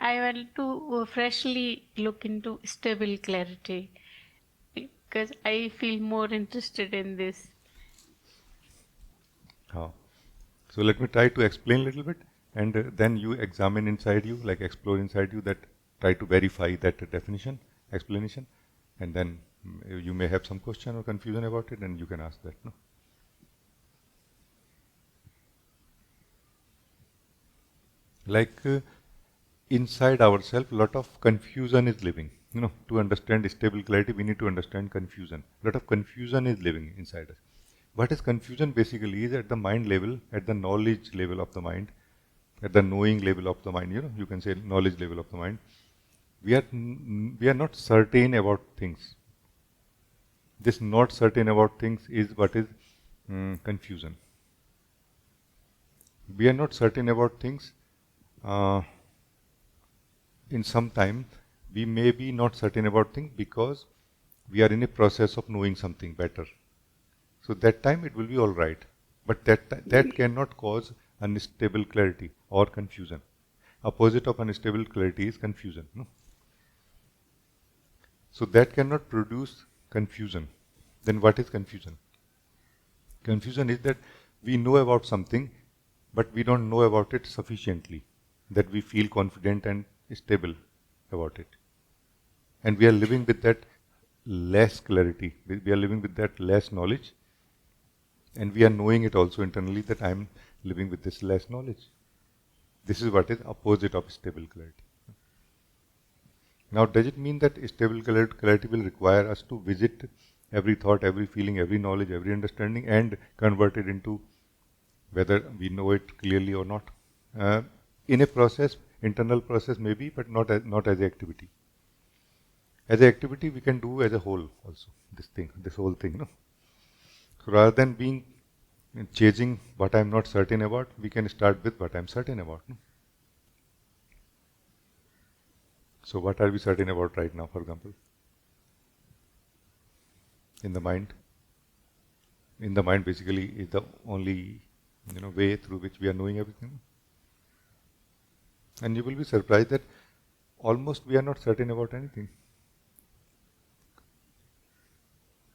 I want to freshly look into stable clarity because I feel more interested in this. How? So let me try to explain a little bit, and then you examine inside you, like explore inside you, that try to verify that definition, explanation, and then you may have some question or confusion about it, and you can ask that. No? Like inside ourselves, lot of confusion is living. To understand stable clarity, we need to understand confusion. Lot of confusion is living inside us. What is confusion basically is at the mind level, at the knowledge level of the mind, at the knowing level of the mind. You can say knowledge level of the mind. We are not certain about things. This not certain about things is what is confusion. We are not certain about things. Uh, in some time, we may be not certain about things because we are in a process of knowing something better. So that time it will be all right. But that cannot cause unstable clarity or confusion. Opposite of unstable clarity is confusion. No? So that cannot produce confusion. Then what is confusion? Confusion is that we know about something, but we don't know about it sufficiently, that we feel confident and stable about it. And we are living with that less clarity. We are living with that less knowledge. And we are knowing it also internally that I am living with this less knowledge. This is what is opposite of stable clarity. Now, does it mean that stable clarity will require us to visit every thought, every feeling, every knowledge, every understanding and convert it into whether we know it clearly or not? In a process, internal process maybe, but not as an activity. As an activity, we can do as a whole also, this whole thing. No? So rather than being chasing what I'm not certain about, we can start with what I'm certain about. No? So what are we certain about right now, for example? In the mind. In the mind basically is the only way through which we are knowing everything. And you will be surprised that almost we are not certain about anything.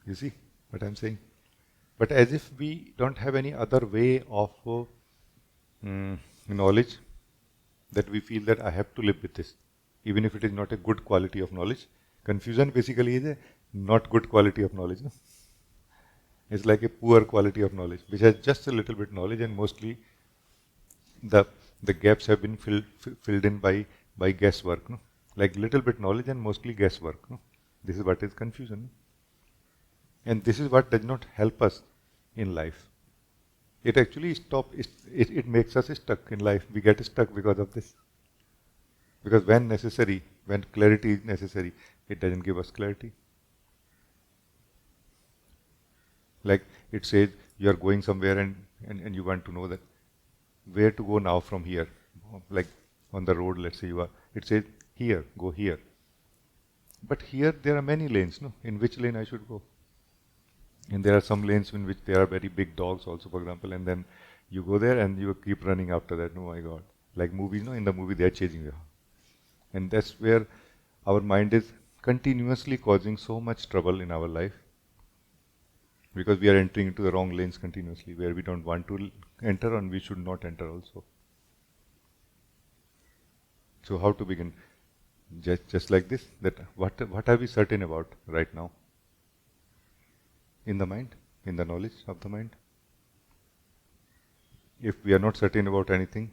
You see what I'm saying? But as if we don't have any other way of knowledge, that we feel that I have to live with this, even if it is not a good quality of knowledge. Confusion basically is a not good quality of knowledge. No? It's like a poor quality of knowledge, which has just a little bit knowledge, and mostly the the gaps have been filled in by guesswork. No? Like little bit knowledge and mostly guesswork. No? This is what is confusion. No? And this is what does not help us in life. It actually it makes us stuck in life. We get stuck because of this. Because when necessary, when clarity is necessary, it doesn't give us clarity. Like it says you are going somewhere and you want to know that where to go now from here. Like on the road, let's say you are. It says here, go here. But here there are many lanes, no? In which lane I should go? And there are some lanes in which there are very big dogs also, for example, and then you go there and you keep running after that. Oh my God. Like movies, no? In the movie they are chasing you. And that's where our mind is continuously causing so much trouble in our life, because we are entering into the wrong lanes continuously where we don't want to enter and we should not enter also. So how to begin? Just like this, that what are we certain about right now? In the mind, in the knowledge of the mind. If we are not certain about anything,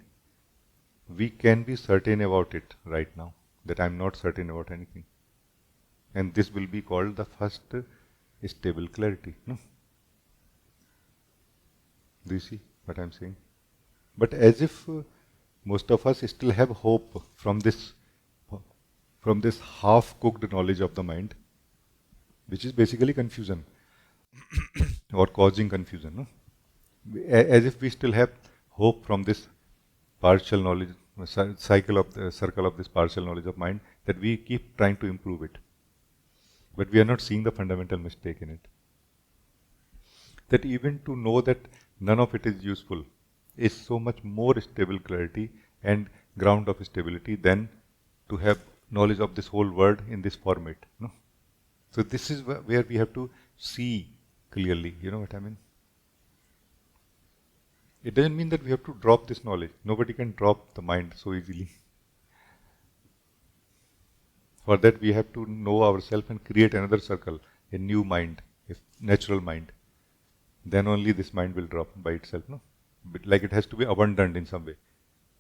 we can be certain about it right now, that I'm not certain about anything. And this will be called the first stable clarity. No? Do you see what I'm saying? But as if most of us still have hope from this half-cooked knowledge of the mind, which is basically confusion or causing confusion. No? As if we still have hope from this partial knowledge, circle of this partial knowledge of mind, that we keep trying to improve it. But we are not seeing the fundamental mistake in it. That even to know that none of it is useful is so much more stable clarity and ground of stability than to have knowledge of this whole world in this format. No? So this is where we have to see clearly. You know what I mean? It doesn't mean that we have to drop this knowledge. Nobody can drop the mind so easily. For that, we have to know ourselves and create another circle, a new mind, a natural mind. Then only this mind will drop by itself. No, but like it has to be abundant in some way.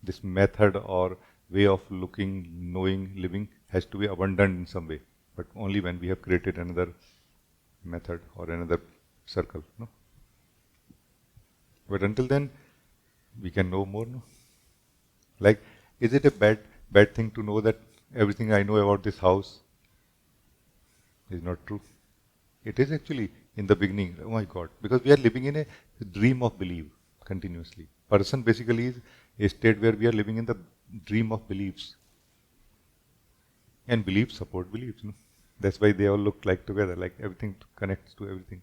This method or way of looking, knowing, living has to be abundant in some way. But only when we have created another method or another circle. No, but until then, we can know more. No, like, is it a bad thing to know that everything I know about this house is not true? It is actually in the beginning. Oh my God! Because we are living in a dream of belief continuously. Person basically is a state where we are living in the dream of beliefs, and beliefs support beliefs. No? That's why they all look like together. Like everything connects to everything.